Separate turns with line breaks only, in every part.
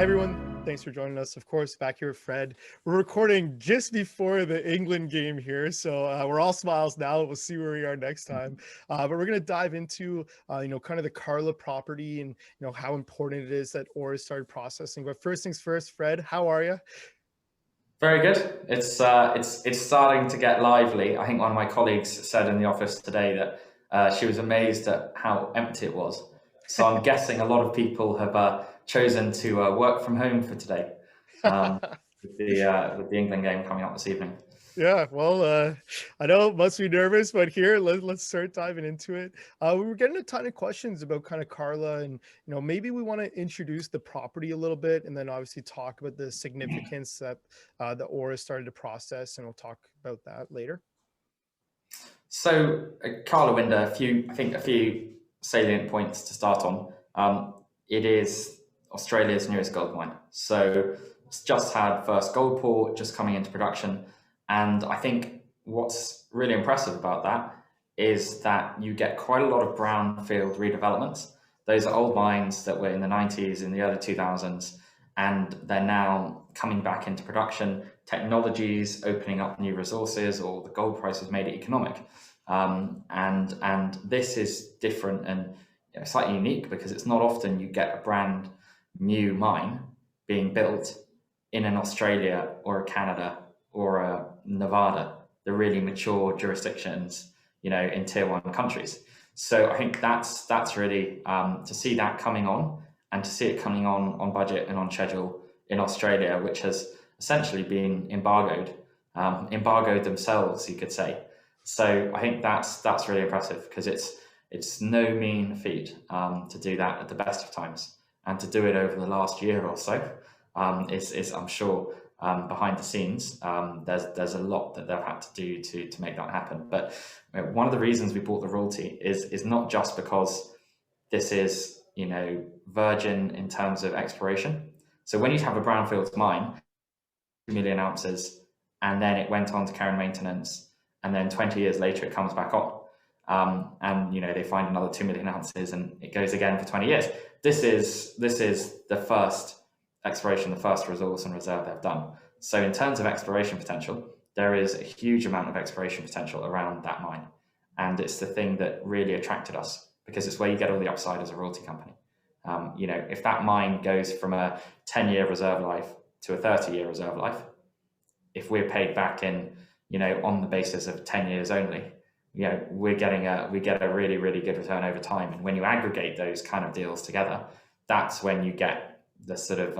everyone. Thanks for joining us. Of course, back here with Fred. We're recording just before the England game here, so we're all smiles now. We'll see where we are next time. But we're going to dive into, kind of the Carla property and, how important it is that Aura started processing. But first things first, Fred, how are you?
Very good. It's starting to get lively. I think one of my colleagues said in the office today that she was amazed at how empty it was. So I'm guessing a lot of people have chosen to work from home for today, with the England game coming up this evening.
Yeah, well, I know it must be nervous, but here, let's start diving into it. We were getting a ton of questions about kind of Carla, and maybe we want to introduce the property a little bit, and then obviously talk about the significance that the Aura started to process, and we'll talk about that later.
So Karlawinda, a few salient points to start on. It is Australia's newest gold mine. So it's just had first gold pour, just coming into production. And I think what's really impressive about that is that you get quite a lot of brownfield redevelopments. Those are old mines that were in the 90s, in the early 2000s, and they're now coming back into production. Technologies opening up new resources, or the gold price has made it economic. And this is different and slightly unique because it's not often you get a brand new mine being built in an Australia or a Canada or a Nevada, the really mature jurisdictions, in tier one countries. So I think that's really to see that coming on, and to see it coming on budget and on schedule in Australia, which has essentially been embargoed themselves, you could say. So I think that's really impressive, because it's no mean feat to do that at the best of times, and to do it over the last year or so is I'm sure behind the scenes there's a lot that they've had to do to make that happen. But one of the reasons we bought the royalty is not just because this is virgin in terms of exploration. So when you have a brownfields mine, 2 million ounces, and then it went on to care and maintenance, and then 20 years later it comes back on, and they find another 2 million ounces, and it goes again for 20 years. This is the first exploration, the first resource and reserve they've done. So in terms of exploration potential, there is a huge amount of exploration potential around that mine, and it's the thing that really attracted us, because it's where you get all the upside as a royalty company. If that mine goes from a 10-year reserve life to a 30-year reserve life, if we're paid back in, on the basis of 10 years only, we get a really, really good return over time. And when you aggregate those kind of deals together, that's when you get the sort of,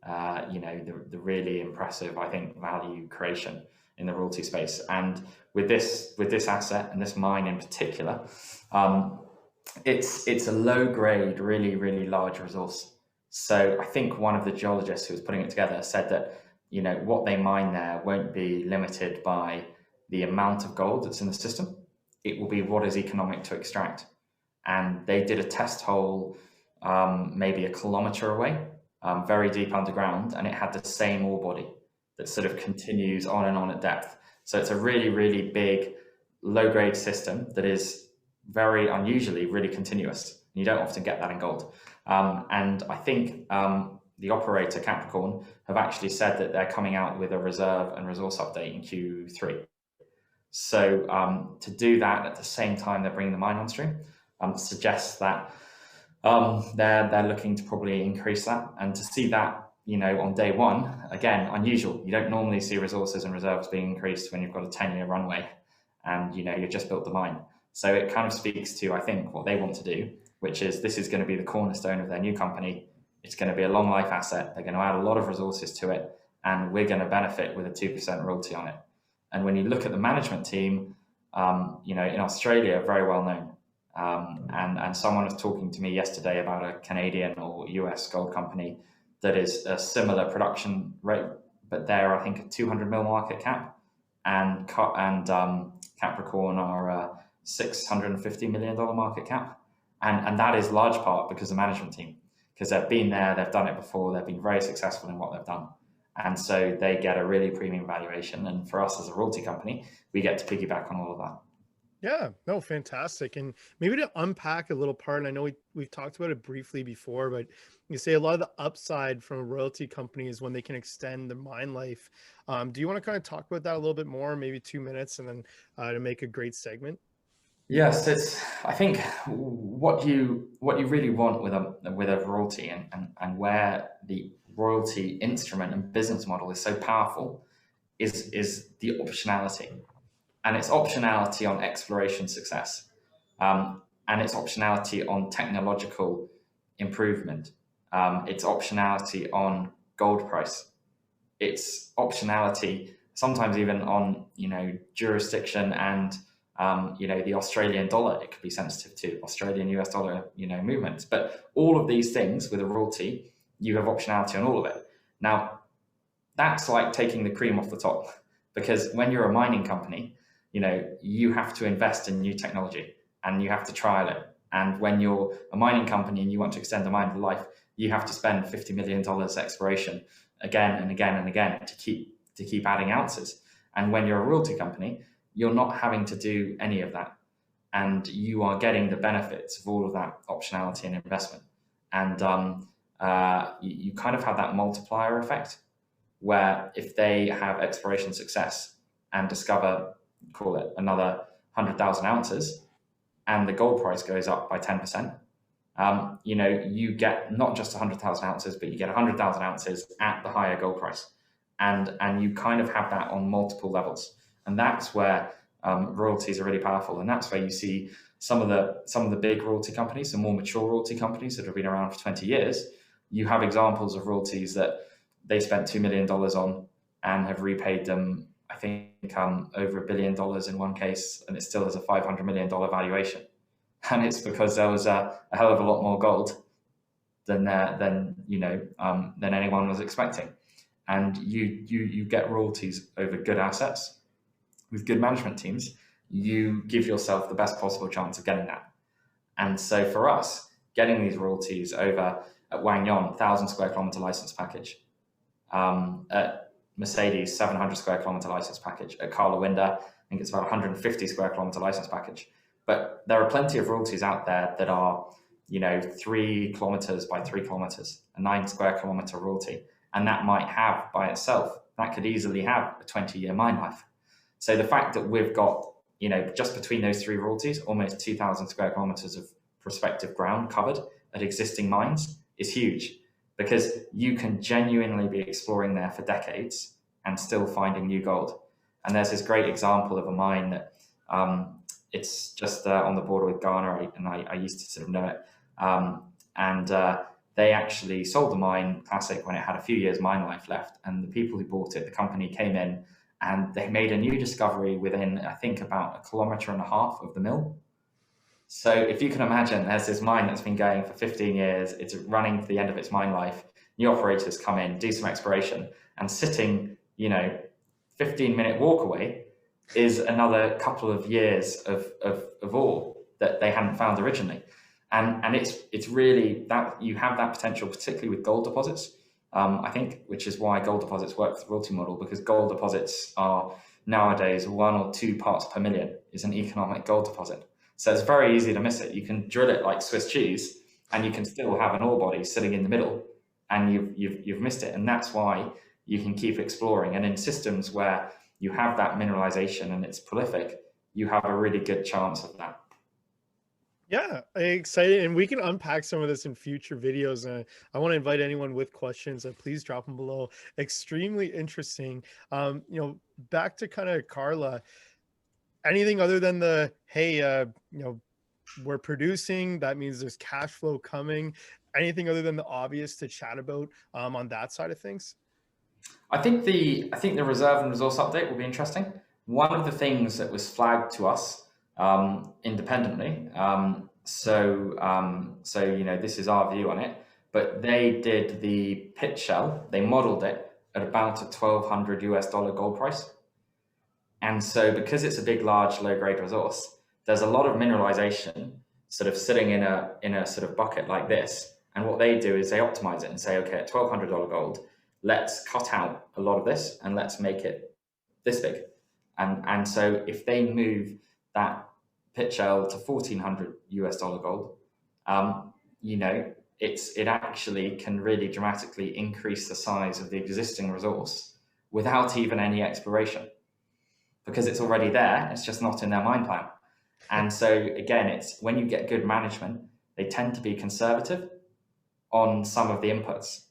the really impressive, I think, value creation in the royalty space. And with this asset and this mine in particular, it's a low grade, really, really large resource. So I think one of the geologists who was putting it together said that, what they mine there won't be limited by the amount of gold that's in the system. It will be what is economic to extract. And they did a test hole maybe 1 kilometer away, very deep underground, and it had the same ore body that sort of continues on and on at depth. So it's a really, really big, low-grade system that is very unusually really continuous. You don't often get that in gold. And I think the operator, Capricorn, have actually said that they're coming out with a reserve and resource update in Q3. So to do that at the same time they're bringing the mine on stream suggests that they're looking to probably increase that. And to see that, on day one, again, unusual. You don't normally see resources and reserves being increased when you've got a 10-year runway and, you've just built the mine. So it kind of speaks to, I think, what they want to do, which is this is going to be the cornerstone of their new company. It's going to be a long life asset. They're going to add a lot of resources to it, and we're going to benefit with a 2% royalty on it. And when you look at the management team, in Australia, very well known. And someone was talking to me yesterday about a Canadian or US gold company that is a similar production rate, but they're, I think, a 200 mil market cap, and Capricorn are a $650 million market cap. And that is large part because of the management team, because they've been there, they've done it before, they've been very successful in what they've done. And so they get a really premium valuation. And for us as a royalty company, we get to piggyback on all of that.
Yeah, no, fantastic. And maybe to unpack a little part, and I know we've talked about it briefly before, but you say a lot of the upside from a royalty company is when they can extend the mine life. Do you want to kind of talk about that a little bit more, maybe 2 minutes, and then to make a great segment?
Yes, it's. I think what you really want with a royalty, and where the royalty instrument and business model is so powerful is the optionality, and it's optionality on exploration success, and it's optionality on technological improvement. It's optionality on gold price. It's optionality sometimes even on jurisdiction and the Australian dollar. It could be sensitive to Australian US dollar movements, but all of these things with a royalty, you have optionality on all of it. Now that's like taking the cream off the top, because when you're a mining company, you have to invest in new technology and you have to trial it. And when you're a mining company and you want to extend the mine life, you have to spend $50 million exploration again and again and again to keep adding ounces. And when you're a royalty company, you're not having to do any of that, and you are getting the benefits of all of that optionality and investment. And you kind of have that multiplier effect, where if they have exploration success and discover, call it another 100,000 ounces, and the gold price goes up by 10%, you get not just 100,000 ounces, but you get 100,000 ounces at the higher gold price. And you kind of have that on multiple levels. And that's where royalties are really powerful. And that's where you see some of the big royalty companies, the more mature royalty companies that have been around for 20 years, you have examples of royalties that they spent $2 million on and have repaid them, I think, over $1 billion in one case, and it still has a $500 million valuation. And it's because there was a hell of a lot more gold than anyone was expecting. And you get royalties over good assets with good management teams. You give yourself the best possible chance of getting that. And so for us, getting these royalties over at Wang Yon, 1,000 square kilometer license package, at Mercedes, 700 square kilometer license package, at Karlawinda, I think it's about 150 square kilometer license package. But there are plenty of royalties out there that are 3 kilometers by 3 kilometers, a 9 square kilometer royalty. And that might have by itself, that could easily have a 20-year mine life. So the fact that we've got, just between those 3 royalties, almost 2,000 square kilometers of prospective ground covered at existing mines is huge, because you can genuinely be exploring there for decades and still finding new gold. And there's this great example of a mine that it's just on the border with Ghana, and I used to sort of know it. They actually sold the mine, Classic, when it had a few years mine life left. And the people who bought it, the company came in and they made a new discovery within, I think, about 1.5 kilometers of the mill. So if you can imagine, there's this mine that's been going for 15 years, it's running to the end of its mine life, new operators come in, do some exploration, and sitting, 15-minute walk away is another couple of years of ore that they hadn't found originally. And it's really that you have that potential, particularly with gold deposits, I think, which is why gold deposits work with the royalty model, because gold deposits are nowadays 1 or 2 parts per million is an economic gold deposit. So it's very easy to miss it. You can drill it like Swiss cheese, and you can still have an ore body sitting in the middle, and you've missed it. And that's why you can keep exploring. And in systems where you have that mineralization and it's prolific, you have a really good chance of that.
Yeah, excited, and we can unpack some of this in future videos. I want to invite anyone with questions, please drop them below. Extremely interesting. Back to kind of Karla. Anything other than the hey, we're producing, that means there's cash flow coming. Anything other than the obvious to chat about on that side of things?
I think the reserve and resource update will be interesting. One of the things that was flagged to us independently, this is our view on it, but they did the pit shell, they modeled it at about a $1,200 gold price. And so because it's a big, large, low-grade resource, there's a lot of mineralization sort of sitting in a sort of bucket like this. And what they do is they optimize it and say, okay, at $1,200 gold, let's cut out a lot of this and let's make it this big. And so if they move that pit shell to $1,400 gold, you know, it actually can really dramatically increase the size of the existing resource without even any exploration, because it's already there. It's just not in their mine plan. And so again, it's when you get good management, they tend to be conservative on some of the inputs.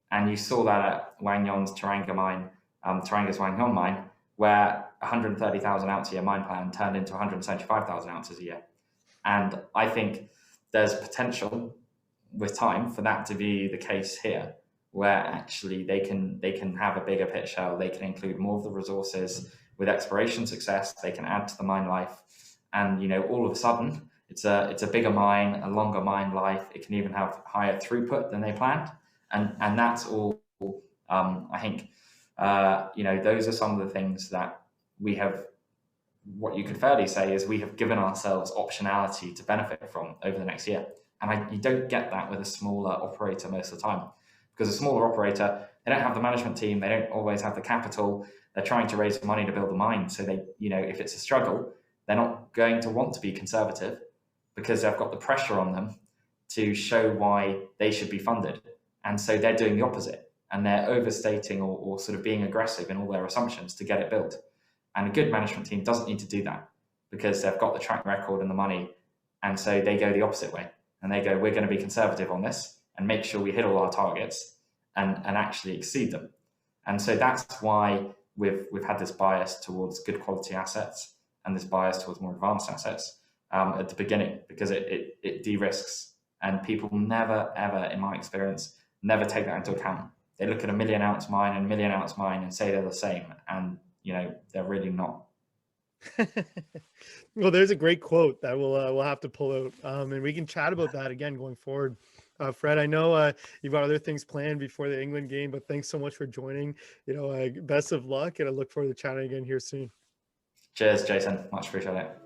And you saw that at Wang Yon's Taranga's Wang Yon mine, where 130,000 ounce a year mine plan turned into 175,000 ounces a year. And I think there's potential with time for that to be the case here, where actually they can have a bigger pit shell, they can include more of the resources. With exploration success, they can add to the mine life, and you know, all of a sudden it's a bigger mine, a longer mine life. It can even have higher throughput than they planned, and that's all. I think you know, those are some of the things that we have. What you could fairly say is we have given ourselves optionality to benefit from over the next year, and you don't get that with a smaller operator most of the time, because a smaller operator, they don't have the management team, they don't always have the capital. They're trying to raise money to build the mine, so they, you know, if it's a struggle, they're not going to want to be conservative because they've got the pressure on them to show why they should be funded. And so they're doing the opposite, and they're overstating or sort of being aggressive in all their assumptions to get it built. And a good management team doesn't need to do that because they've got the track record and the money. And so they go the opposite way, and they go, we're going to be conservative on this and make sure we hit all our targets and actually exceed them. And so that's why we've had this bias towards good quality assets and this bias towards more advanced assets at the beginning, because it de-risks, and people never, ever, in my experience, never take that into account. They look at a 1 million ounce mine and 1 million ounce mine and say they're the same, and you know, they're really not.
Well, there's a great quote that we'll have to pull out, and we can chat about that again going forward. Fred, I know you've got other things planned before the England game, but thanks so much for joining. You know, best of luck, and I look forward to chatting again here soon.
Cheers, Jason. Much appreciate it.